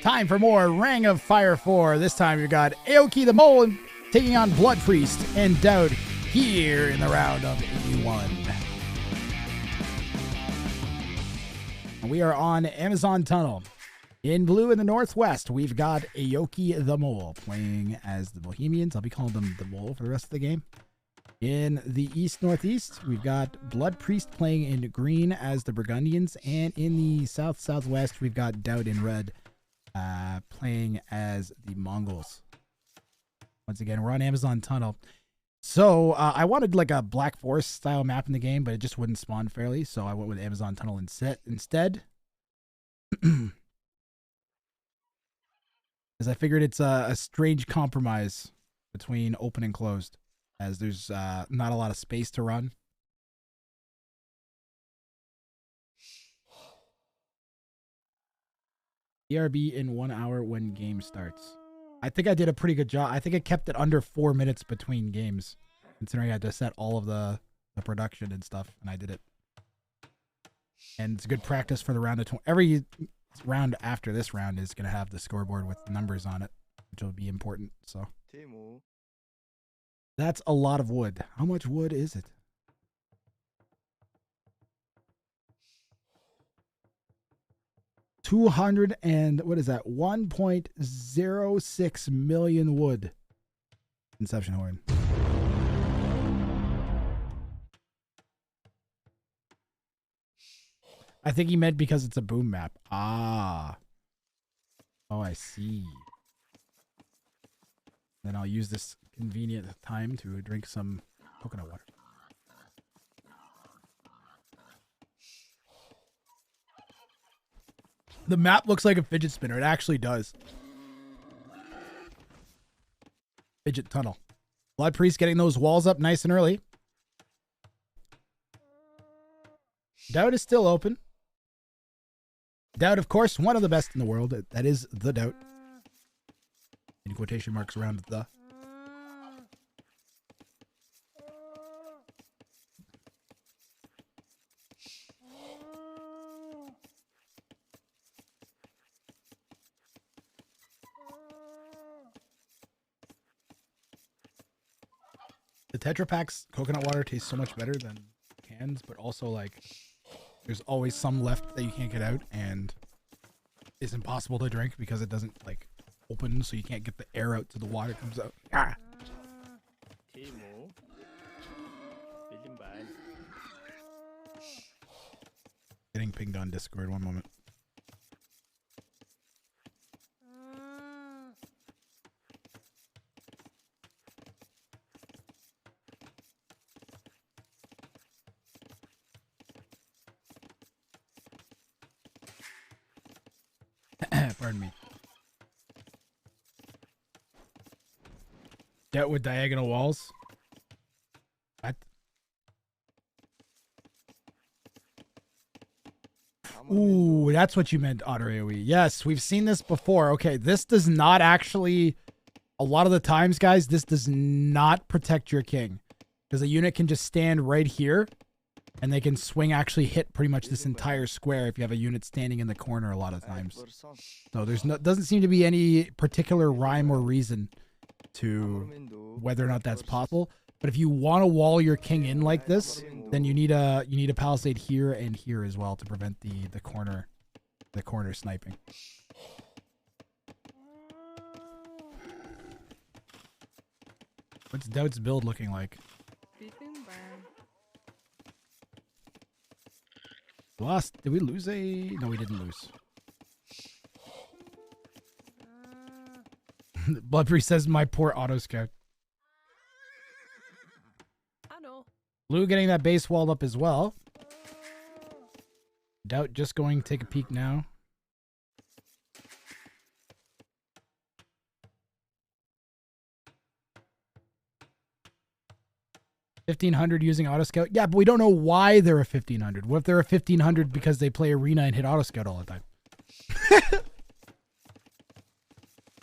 Time for more Wrang of Fire 4. This time you got Aoki the Mole taking on BloodPriest and Daut here in the round of 81. And we are on Amazon Tunnel. In blue in the northwest, we've got Aoki the Mole playing as the Bohemians. I'll be calling them the Mole for the rest of the game. In the east-northeast, we've got BloodPriest playing in green as the Burgundians. And in the south-southwest, we've got Daut in red playing as the Mongols. Once again, we're on Amazon Tunnel. So I wanted like a Black Forest style map in the game, but it just wouldn't spawn fairly. So I went with Amazon Tunnel instead. Because I figured it's a strange compromise between open and closed, as there's not a lot of space to run. ERB in 1 hour when game starts. I think I did a pretty good job. I think I kept it under 4 minutes between games, considering I had to set all of the production and stuff, and I did it. And it's good practice for the round of 20. Every round after this round is going to have the scoreboard with the numbers on it, which will be important. So that's a lot of wood. How much wood is it? 200 and what is that? 1.06 million wood. Inception horn. I think he meant because it's a boom map. Ah. Oh, I see. Then I'll use this convenient time to drink some coconut water. The map looks like a fidget spinner. It actually does. Fidget tunnel. BloodPriest getting those walls up nice and early. Daut is still open. Daut, of course, one of the best in the world. That is the Daut. In quotation marks around the. The Tetra Pak's coconut water tastes so much better than cans, but also like there's always some left that you can't get out and it's impossible to drink because it doesn't like open, so you can't get the air out so the water comes out. Ah. Getting pinged on Discord, one moment. Pardon me. Daut with diagonal walls. What? Ooh, that's what you meant, Otter AoE. Yes, we've seen this before. Okay, this does not actually... A lot of the times, guys, this does not protect your king. Because a unit can just stand right here, and they can swing, actually hit pretty much this entire square if you have a unit standing in the corner a lot of times. So there's no, doesn't seem to be any particular rhyme or reason to whether or not that's possible. But if you want to wall your king in like this, then you need a palisade here and here as well to prevent the corner sniping. What's Daut's build looking like? Lost. Did we lose a... No, we didn't lose. BloodPriest says my poor auto scout. I know. Blue getting that base walled up as well. Daut just going to take a peek now. $1,500 using auto scout. Yeah, but we don't know why they're a 1,500. What if they're a 1,500 because they play arena and hit auto scout all the time?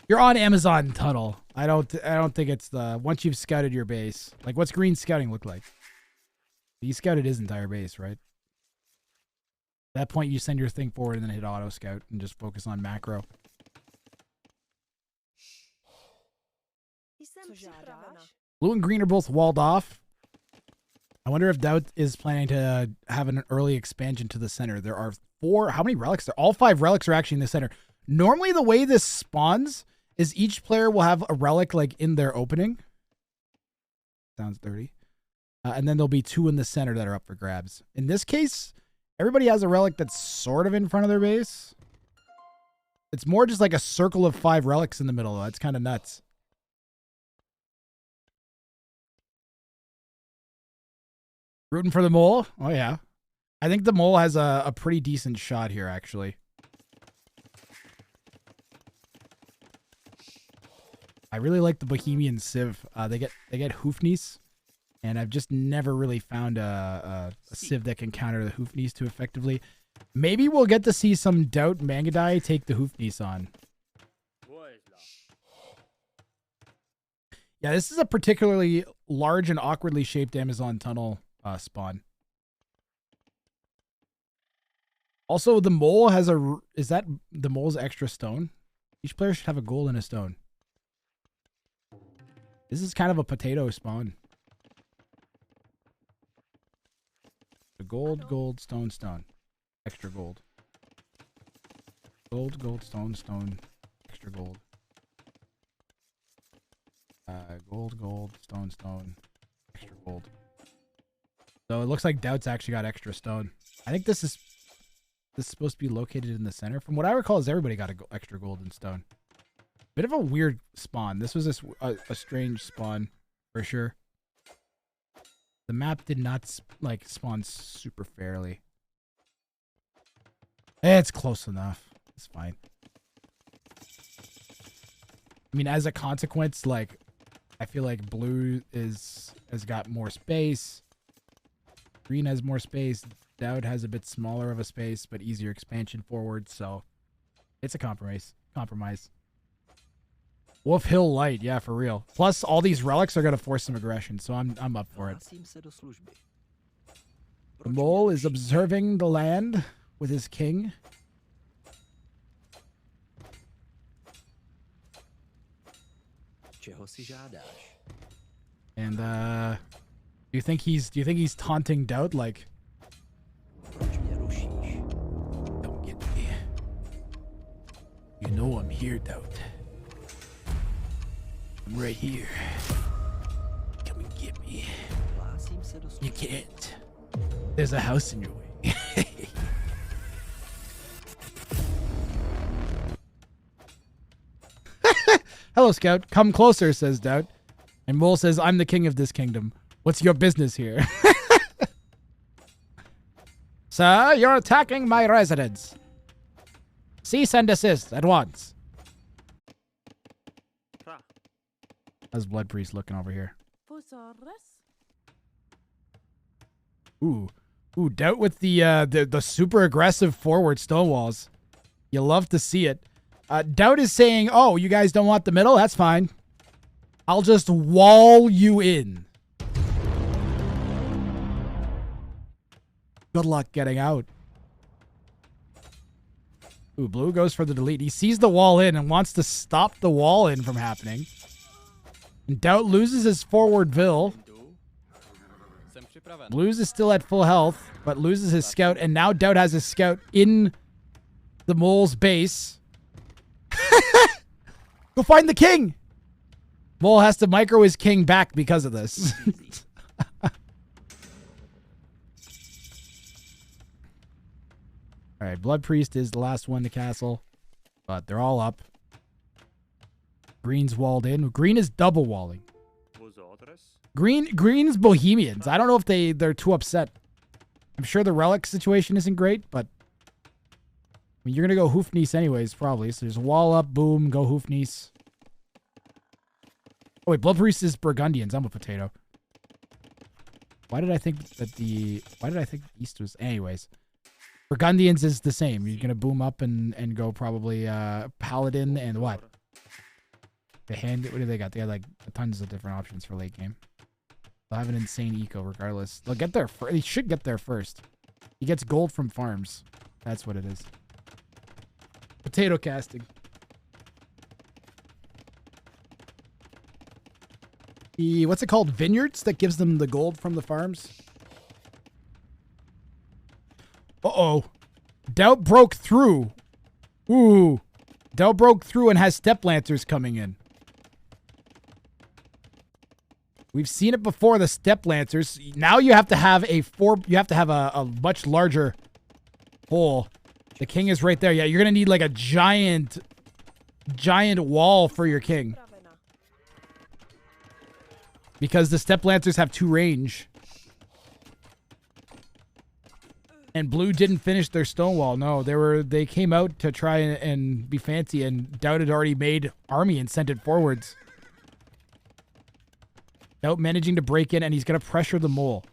You're on Amazon Tunnel. I don't think it's the once you've scouted your base. Like, what's green scouting look like? He scouted his entire base, right? At that point, you send your thing forward and then hit auto scout and just focus on macro. Blue and green are both walled off. I wonder if Daut is planning to have an early expansion to the center. There are 4. How many relics? All 5 relics are actually in the center. Normally, the way this spawns is each player will have a relic like in their opening. Sounds dirty. And then there'll be 2 in the center that are up for grabs. In this case, everybody has a relic that's sort of in front of their base. It's more just like a circle of 5 relics in the middle. That's kind of nuts. Rooting for the mole? Oh, yeah. I think the mole has a pretty decent shot here, actually. I really like the Bohemian Civ. They get Hoofnies, and I've just never really found a Civ that can counter the Hoofnies too effectively. Maybe we'll get to see some Daut Mangadai take the Hoofnies on. Yeah, this is a particularly large and awkwardly shaped Amazon tunnel spawn. Also, the mole has a... Is that the mole's extra stone? Each player should have a gold and a stone. This is kind of a potato spawn. The gold, gold, stone, stone. Extra gold. Gold, gold, stone, stone. Extra gold. Gold, gold, stone, stone. Extra gold. So it looks like Daut's actually got extra stone. I think this is supposed to be located in the center. From what I recall, is everybody got extra gold and stone. Bit of a weird spawn. This was a strange spawn for sure. The map did not like spawn super fairly. It's close enough. It's fine. I mean, as a consequence, like I feel like blue has got more space. Green has more space. Daut has a bit smaller of a space, but easier expansion forward. So it's a compromise. Wolf Hill Light, yeah, for real. Plus, all these relics are gonna force some aggression, so I'm up for it. The mole is observing the land with his king. And do you think he's taunting Daut like? Don't get me. You know I'm here, Daut. I'm right here. Come and get me. You can't. There's a house in your way. Hello, Scout. Come closer, says Daut. And Mole says, I'm the king of this kingdom. What's your business here? Sir, you're attacking my residence. Cease and desist at once. How's BloodPriest looking over here? Ooh, Daut with the super aggressive forward stone walls. You love to see it. Daut is saying, "Oh, you guys don't want the middle? That's fine. I'll just wall you in." Good luck getting out. Ooh, blue goes for the delete. He sees the wall in and wants to stop the wall in from happening. And Daut loses his forward Vil. Blues is still at full health, but loses his scout. And now Daut has his scout in the mole's base. Go find the king! Mole has to micro his king back because of this. Alright, BloodPriest is the last one to castle. But they're all up. Green's walled in. Green is double walling. Green's Bohemians. I don't know if they're too upset. I'm sure the relic situation isn't great, but I mean, you're gonna go Hoofnies anyways, probably. So there's a wall up, boom, go Hoofnies. Oh wait, BloodPriest is Burgundians. I'm a potato. Why did I think East was? Anyways, Burgundians is the same. You're gonna boom up and go probably Paladin and what? What do they got? They got like tons of different options for late game. They'll have an insane eco regardless. They'll get there. He should get there first. He gets gold from farms. That's what it is. Potato casting. the, what's it called? Vineyards that gives them the gold from the farms. Uh-oh. Daut broke through. Ooh. Daut broke through and has step lancers coming in. We've seen it before, the step lancers. Now you have to have a much larger hole. The king is right there. Yeah, you're gonna need like a giant wall for your king. Because the step lancers have 2 range. And blue didn't finish their stone wall. No, they came out to try and be fancy, and Daut had already made army and sent it forwards. Daut managing to break in, and he's going to pressure the mole.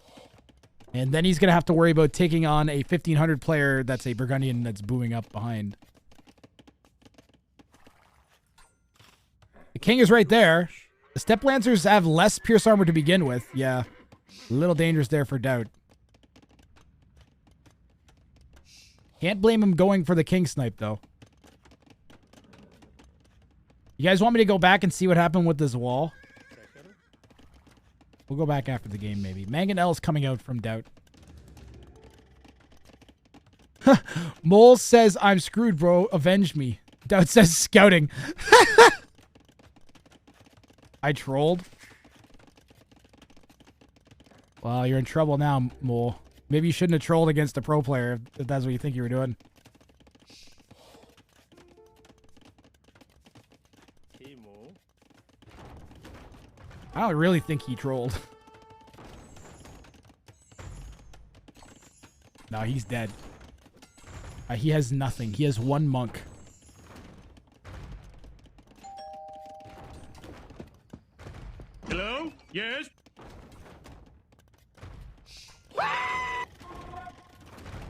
And then he's going to have to worry about taking on a 1500 player that's a Burgundian that's booming up behind. The king is right there. The step lancers have less pierce armor to begin with. Yeah, a little dangerous there for Daut. Can't blame him going for the king snipe, though. You guys want me to go back and see what happened with this wall? We'll go back after the game, maybe. Mangonel's coming out from Daut. Mole says, I'm screwed, bro. Avenge me. Daut says, scouting. I trolled. Well, you're in trouble now, Mole. Maybe you shouldn't have trolled against a pro player if that's what you think you were doing. I don't really think he trolled. No, he's dead. He has nothing. He has 1 monk. Hello? Yes?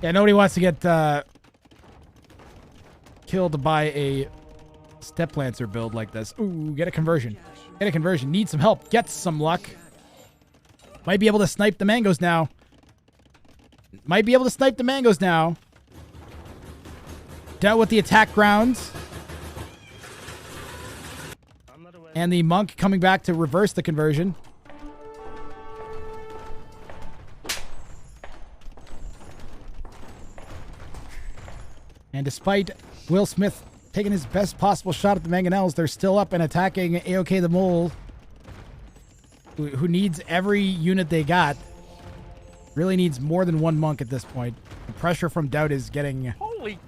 Yeah, nobody wants to get killed by a step lancer build like this. Ooh, get a conversion. Get a conversion. Need some help. Get some luck. Might be able to snipe the mangoes now. Might be able to snipe the mangoes now. Dealt with the attack grounds. And the monk coming back to reverse the conversion. And despite Will Smith taking his best possible shot at the Mangonels, they're still up and attacking AoK the Mole, who needs every unit they got. Really needs more than 1 monk at this point. The pressure from Daut is getting a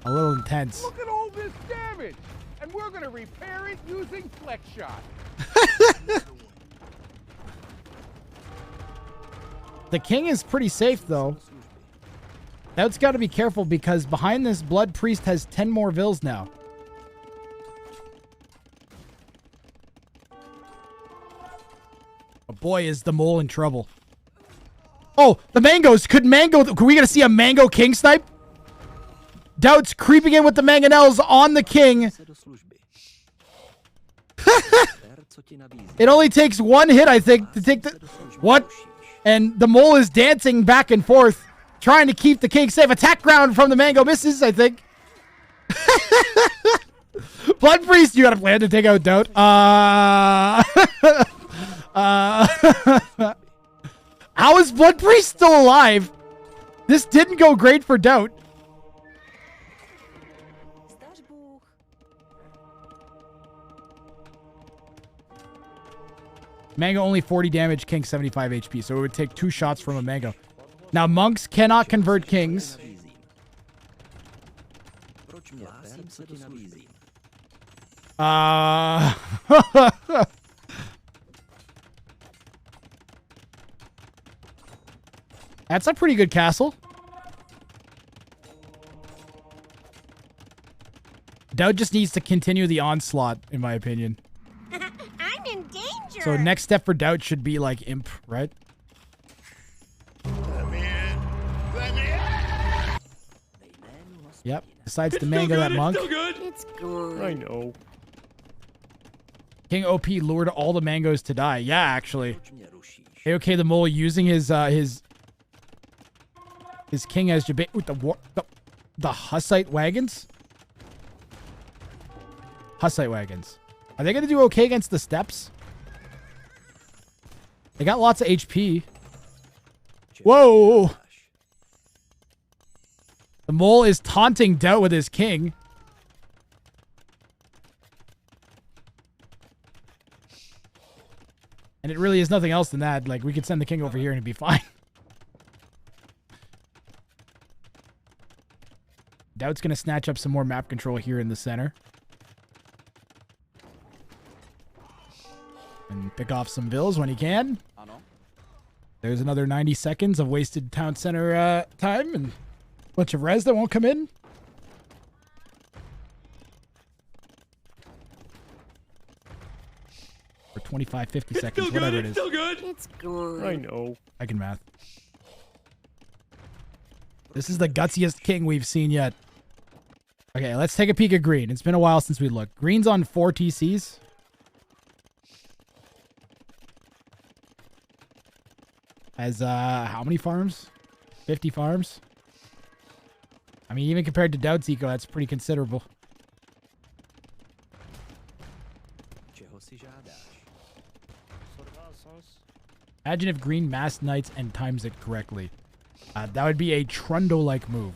little intense. Look at all this damage! And we're gonna repair it using Flex Shot. The king is pretty safe, though. Daut's got to be careful because behind this, BloodPriest has 10 more vills now. Oh boy, is the mole in trouble. Oh, the mangoes. Could we gonna see a mango king snipe? Daut's creeping in with the mangonels on the king. It only takes 1 hit, I think, to take the... What? And the mole is dancing back and forth, trying to keep the king safe. Attack ground from the mango misses, I think. BloodPriest, you got a plan to take out Daut? How is BloodPriest still alive? This didn't go great for Daut. Mango only 40 damage, king 75 HP, so it would take 2 shots from a mango. Now, monks cannot convert kings. That's a pretty good castle. Daut just needs to continue the onslaught, in my opinion. I'm in danger. So next step for Daut should be like imp, right? Let me in. Let me in. Yep. Decides to mango that monk. Still good. It's good. I know. King OP lured all the mangoes to die. Yeah, actually. AoK the mole using his king as Jabba with the Hussite wagons. Hussite wagons. Are they going to do okay against the steps? They got lots of HP. Whoa! The mole is taunting Daut with his king. And it really is nothing else than that. Like, we could send the king over here and it'd be fine. Daut's going to snatch up some more map control here in the center. And pick off some vills when he can. There's another 90 seconds of wasted town center time and a bunch of res that won't come in. For 25, 50 seconds, whatever it is. It's still good. It's good. I know. I can math. This is the gutsiest king we've seen yet. Okay, let's take a peek at green. It's been a while since we looked. Green's on 4 TCs. Has, how many farms? 50 farms? I mean, even compared to Daut's eco, that's pretty considerable. Imagine if green mass knights and times it correctly. That would be a Trundo-like move.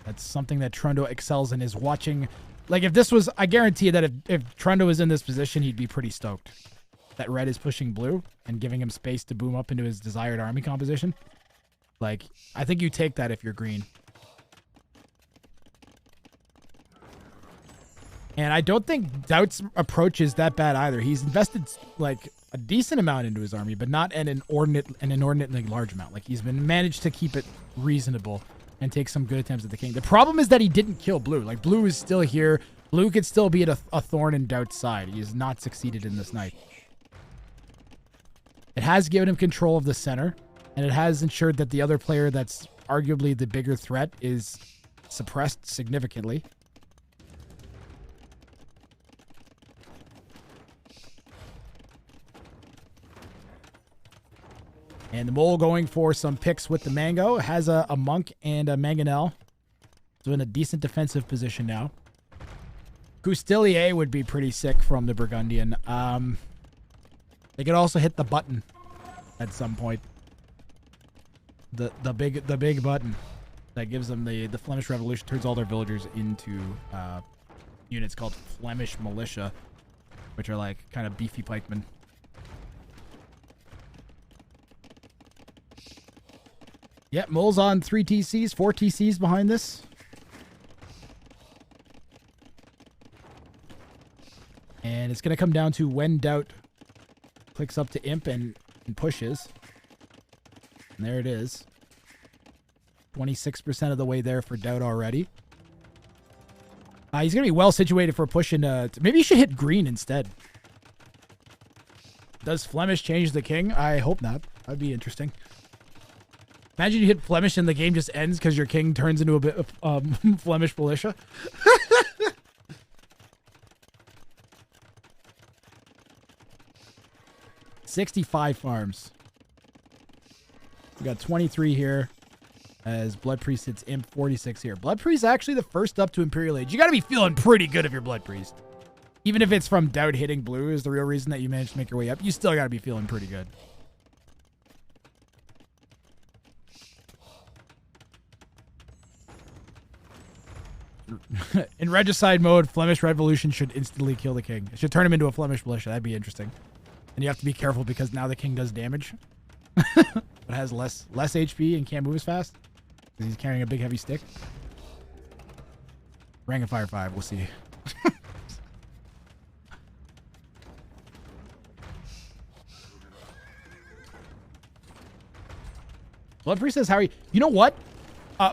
That's something that Trundo excels in, is watching. Like, if this was, I guarantee that if Trundo was in this position, he'd be pretty stoked that red is pushing blue and giving him space to boom up into his desired army composition. Like, I think you take that if you're green. And I don't think Daut's approach is that bad either. He's invested, like, a decent amount into his army, but not an inordinately large amount. Like, he's been managed to keep it reasonable and take some good attempts at the king. The problem is that he didn't kill blue. Like, blue is still here. Blue could still be at a thorn in Daut's side. He has not succeeded in this night. It has given him control of the center, and it has ensured that the other player that's arguably the bigger threat is suppressed significantly. And the mole going for some picks with the mango. Has a monk and a mangonel. So in a decent defensive position now. Coustilier would be pretty sick from the Burgundian. They could also hit the button at some point. The big button that gives them the Flemish Revolution, turns all their villagers into units called Flemish Militia, which are like kind of beefy pikemen. Yep, mole's on 3 TCs, 4 TCs behind this. And it's going to come down to when Daut clicks up to imp and pushes. And there it is. 26% of the way there for Daut already. He's going to be well situated for pushing. Maybe you should hit green instead. Does Flemish change the king? I hope not. That'd be interesting. Imagine you hit Flemish and the game just ends because your king turns into a bit of Flemish militia. 65 farms. We got 23 here as BloodPriest hits imp 46 here. BloodPriest actually the first up to Imperial Age. You got to be feeling pretty good if you're BloodPriest. Even if it's from Daut hitting blue is the real reason that you managed to make your way up, you still got to be feeling pretty good. In regicide mode, Flemish Revolution should instantly kill the king. It should turn him into a Flemish militia. That'd be interesting. And you have to be careful because now the king does damage. But has less HP and can't move as fast. Because he's carrying a big heavy stick. Wrang and Fire 5, we'll see. BloodPriest says, Harry, you know what?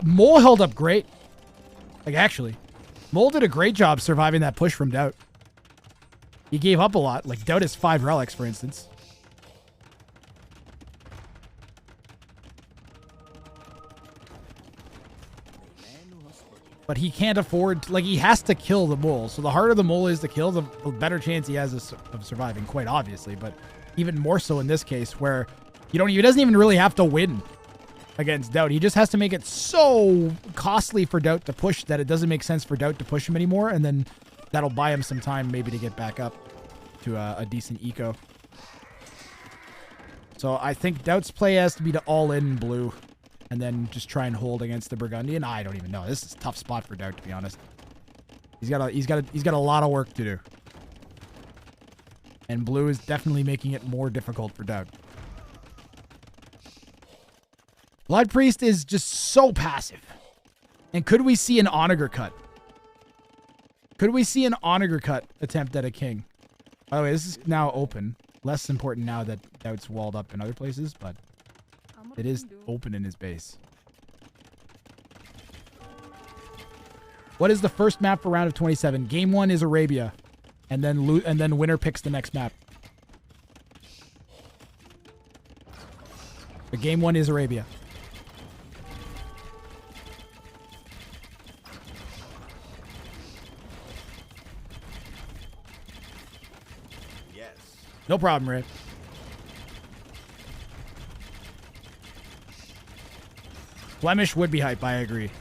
Mole held up great. Like, actually, Mole did a great job surviving that push from Daut. He gave up a lot. Like, Daut has 5 relics, for instance. But he can't afford... Like, he has to kill the mole. So the harder the mole is to kill, the better chance he has of surviving, quite obviously. But even more so in this case, where he doesn't even really have to win against Daut. He just has to make it so costly for Daut to push that it doesn't make sense for Daut to push him anymore, and then that'll buy him some time maybe to get back up to a decent eco. So I think Daut's play has to be to all in blue and then just try and hold against the Burgundian. I don't even know. This is a tough spot for Daut, to be honest. He's got a lot of work to do. And blue is definitely making it more difficult for Daut. BloodPriest is just so passive. And could we see an Onager cut? Could we see an Onager cut attempt at a king? By the way, this is now open. Less important now that Daut's walled up in other places, but it is open in his base. What is the first map for round of 27? Game 1 is Arabia, and then winner picks the next map. The game 1 is Arabia. No problem, Ray. Flemish would be hype, I agree.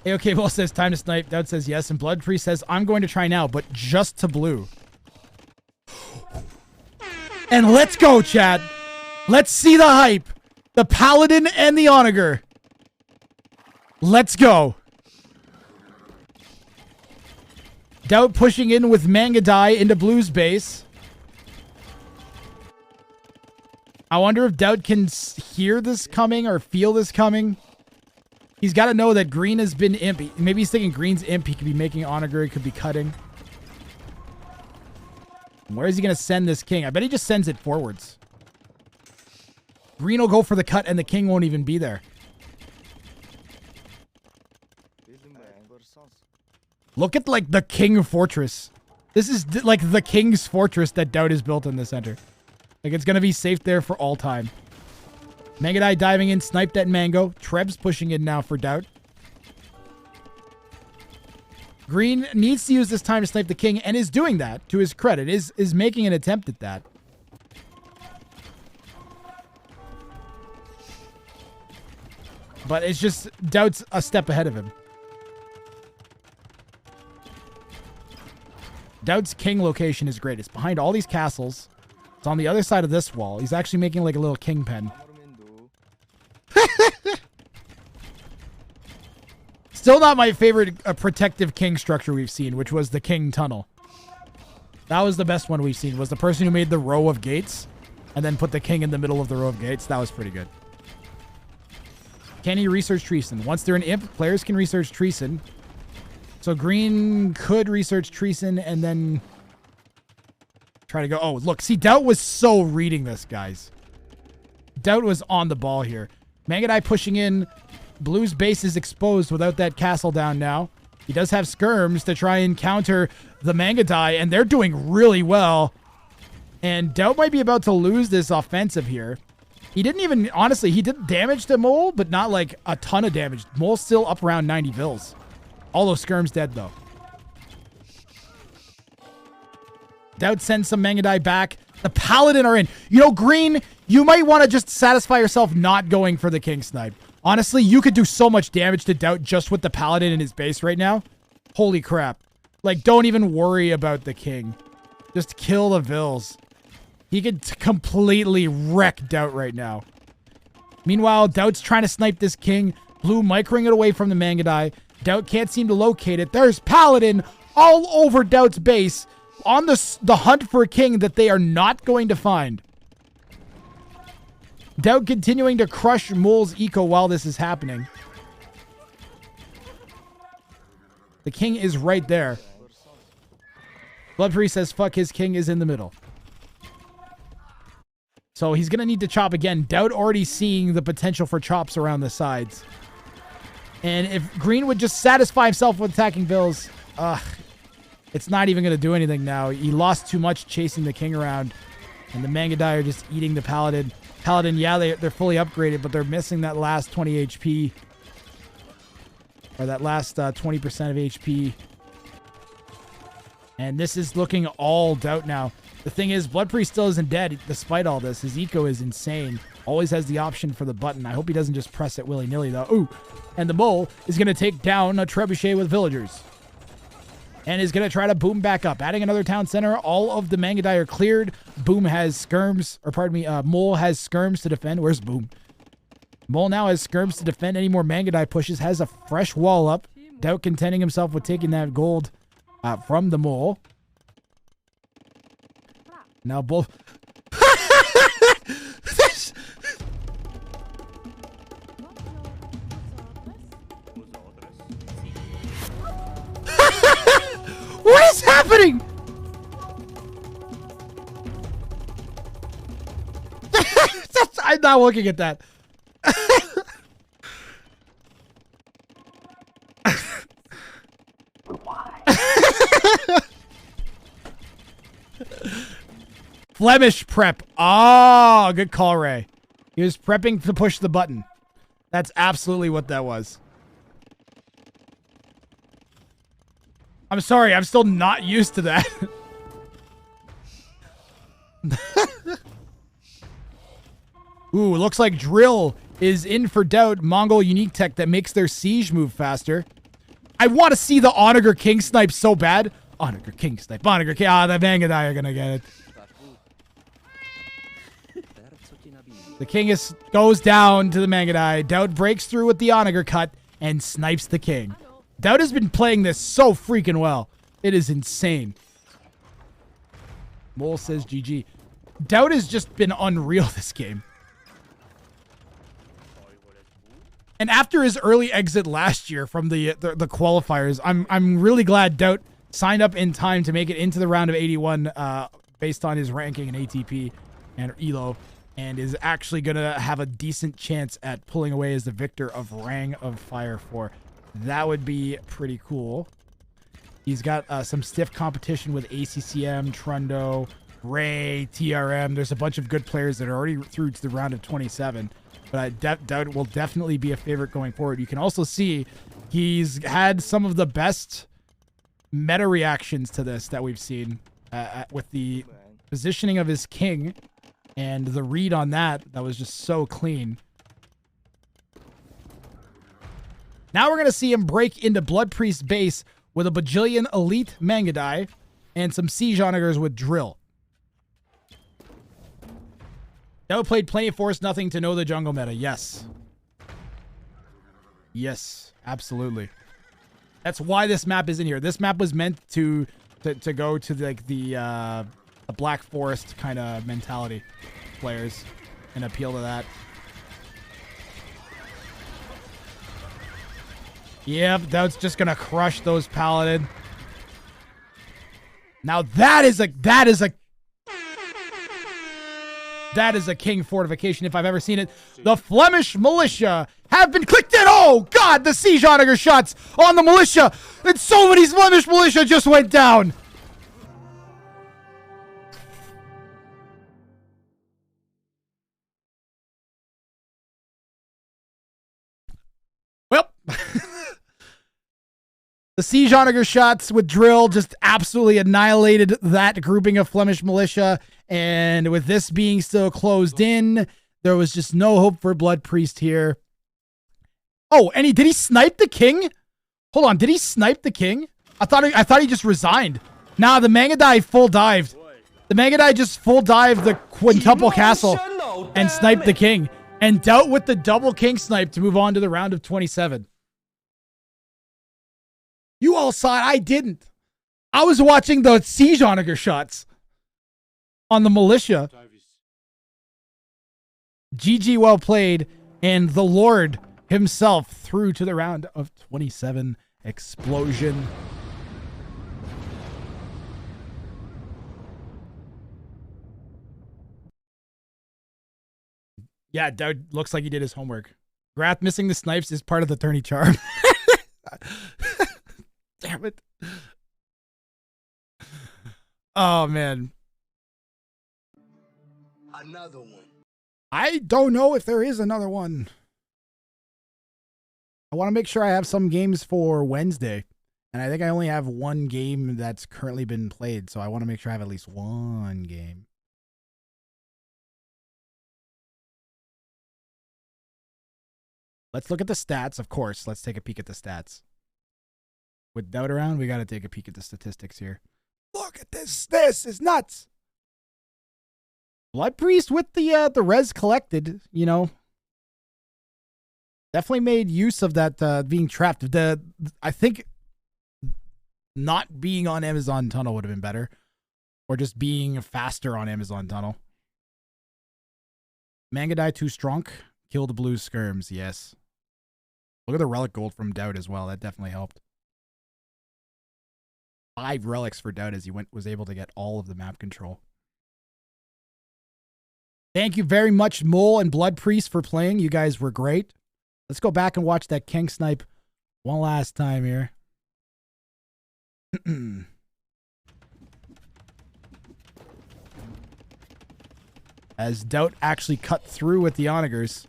AOK Ball says time to snipe. Daut says yes, and BloodPriest says I'm going to try now, but just to blue. And let's go, chat. Let's see the hype. The Paladin and the Onager. Let's go. Daut pushing in with Mangadai into blue's base. I wonder if Daut can hear this coming or feel this coming. He's got to know that green has been imp. Maybe he's thinking green's imp. He could be making Onager. He could be cutting. Where is he going to send this king? I bet he just sends it forwards. Green will go for the cut and the king won't even be there. Look at, like, the king fortress. This is, like, the king's fortress that Daut has built in the center. Like, it's going to be safe there for all time. Mangadai diving in, sniped at Mango. Treb's pushing in now for Daut. Green needs to use this time to snipe the king and is doing that, to his credit. Is making an attempt at that. But it's just, Daut's a step ahead of him. Daut's king location is great. It's behind all these castles. It's on the other side of this wall. He's actually making like a little king pen. Still not my favorite protective king structure we've seen, which was the king tunnel. That was the best one we've seen, was the person who made the row of gates and then put the king in the middle of the row of gates. That was pretty good. Can he research Treason? Once they're an imp, players can research Treason. So green could research Treason and then try to go. Oh, look. See, Daut was so reading this, guys. Daut was on the ball here. Mangadai pushing in. Blue's base is exposed without that castle down now. He does have skirms to try and counter the Mangadai, and they're doing really well. And Daut might be about to lose this offensive here. He didn't even, honestly, he did damage to Mole, but not like a ton of damage. Mole's still up around 90 vills. All those skirms dead, though. Daut sends some Mangadai back. The Paladin are in. You know, green, you might want to just satisfy yourself not going for the king snipe. Honestly, you could do so much damage to Daut just with the Paladin in his base right now. Holy crap. Like, don't even worry about the king. Just kill the vills. He could completely wreck Daut right now. Meanwhile, Daut's trying to snipe this king. Blue microing it away from the Mangadai. Daut can't seem to locate it. There's Paladin all over Daut's base on the hunt for a king that they are not going to find. Daut continuing to crush Mole's eco while this is happening. The king is right there. BloodPriest says, fuck, his king is in the middle. So he's going to need to chop again. Daut already seeing the potential for chops around the sides. And if green would just satisfy himself with attacking vills, it's not even going to do anything now. He lost too much chasing the king around. And the Mangadai are just eating the Paladin. Paladin, yeah, they're fully upgraded, but they're missing that last 20 HP. Or that last 20% of HP. And this is looking all Daut now. The thing is, BloodPriest still isn't dead despite all this. His eco is insane. Always has the option for the button. I hope he doesn't just press it willy-nilly, though. Ooh. And the Mole is going to take down a trebuchet with villagers. and is going to try to boom back up. Adding another town center. All of the Mangudai are cleared. Boom has skirms, or pardon me, Mole has skirms to defend. Where's Boom? Mole now has skirms to defend any more Mangudai pushes. Has a fresh wall up. Daut contenting himself with taking that gold from the Mole. Now both... What is happening? I'm not looking at that. Flemish prep. Oh, good call, Ray. He was prepping to push the button. That's absolutely what that was. I'm sorry, I'm still not used to that. Ooh, looks like Drill is in for Daut. Mongol unique tech that makes their siege move faster. I want to see the Onager King snipe so bad. Onager King snipe. Onager King. Ah, the Mangudai are going to get it. The King goes down to the Mangudai. Daut breaks through with the Onager cut and snipes the King. Daut has been playing this so freaking well. It is insane. Mole says GG. Daut has just been unreal this game. And after his early exit last year from the qualifiers, I'm really glad Daut signed up in time to make it into the round of 81 based on his ranking in ATP and ELO, and is actually going to have a decent chance at pulling away as the victor of Wrang of Fire 4. That would be pretty cool. He's got some stiff competition with ACCM, Trundo, Ray, TRM. There's a bunch of good players that are already through to the round of 27. But Daut will definitely be a favorite going forward. You can also see he's had some of the best meta reactions to this that we've seen with the positioning of his King and the read on that. That was just so clean. Now we're going to see him break into BloodPriest base with a bajillion elite Mangudai and some Siege Onagers with Drill. Daut played plenty of Force Nothing to know the jungle meta. Yes. Yes, absolutely. That's why this map is in here. This map was meant to go to like the Black Forest kind of mentality players and appeal to that. Yep, Daut's just gonna crush those Paladin. Now that is a King fortification if I've ever seen it. The Flemish militia have been clicked in. Oh God, the Siege Onager shots on the militia, and so many Flemish militia just went down. Well. The Siege Onager shots with Drill just absolutely annihilated that grouping of Flemish militia. And with this being still closed in, there was just no hope for BloodPriest here. Oh, and did he snipe the King? Hold on, did he snipe the King? I thought he just resigned. Nah, the Mangudai full dived. The Mangudai just full dived the quintuple castle and sniped the King. And Daut with the double King snipe to move on to the round of 27. You all saw it. I didn't. I was watching the Siege Onager shots on the militia. GG, well played. And the Lord himself through to the round of 27. Explosion. Yeah, Daut looks like he did his homework. Grath missing the snipes is part of the tourney charm. Damn it. Oh, man. Another one. I don't know if there is another one. I want to make sure I have some games for Wednesday. And I think I only have one game that's currently been played. So I want to make sure I have at least one game. Let's look at the stats, of course. Let's take a peek at the stats. With Daut around, we got to take a peek at the statistics here. Look at this. This is nuts. BloodPriest with the res collected, you know, definitely made use of that being trapped. I think not being on Amazon Tunnel would have been better, or just being faster on Amazon Tunnel. Mangadai too strong. Kill the blue skirms. Yes. Look at the relic gold from Daut as well. That definitely helped. 5 relics for Daut as he was able to get all of the map control. Thank you very much, Mole and BloodPriest, for playing. You guys were great. Let's go back and watch that King snipe one last time here. As Daut actually cut through with the onagers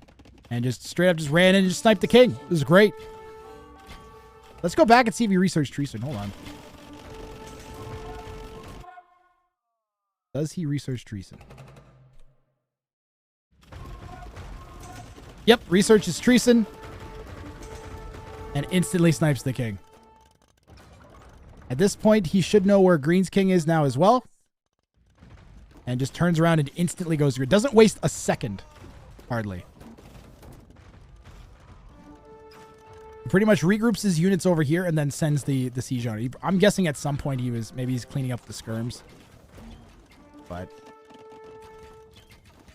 and just straight up just ran in and just sniped the King. It was great. Let's go back and see if he researched Treason. Hold on. Does he research Treason? Yep, researches Treason and instantly snipes the King. At this point, he should know where Green's King is now as well. And just turns around and instantly goes through. Doesn't waste a second. Hardly. Pretty much regroups his units over here and then sends the siege on. I'm guessing at some point maybe he's cleaning up the skirms. But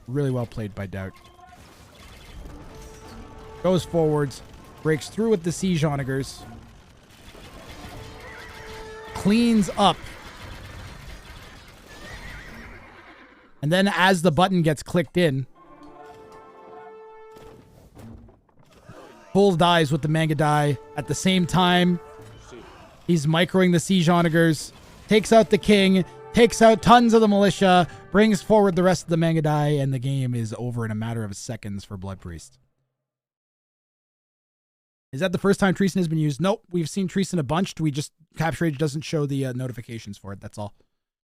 really well played by Daut. Goes forwards, breaks through with the siege onagers, cleans up, and then as the button gets clicked in, full dies with the Mangadai. At the same time, he's microing the siege onagers, takes out the King, takes out tons of the militia, brings forward the rest of the Mangadai, and the game is over in a matter of seconds for BloodPriest. Is that the first time Treason has been used? Nope. We've seen Treason a bunch. We just, Capture Age doesn't show the notifications for it. That's all.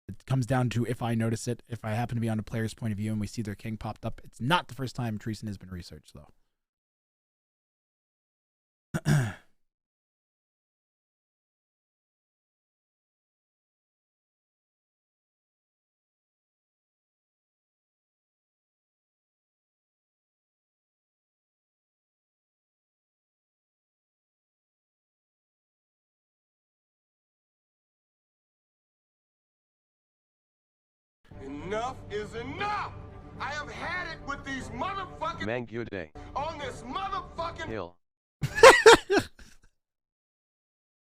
It comes down to if I notice it. If I happen to be on a player's point of view and we see their King popped up. It's not the first time Treason has been researched, though. Enough is enough! I have had it with these motherfucking Mangu Day on this motherfucking Hill.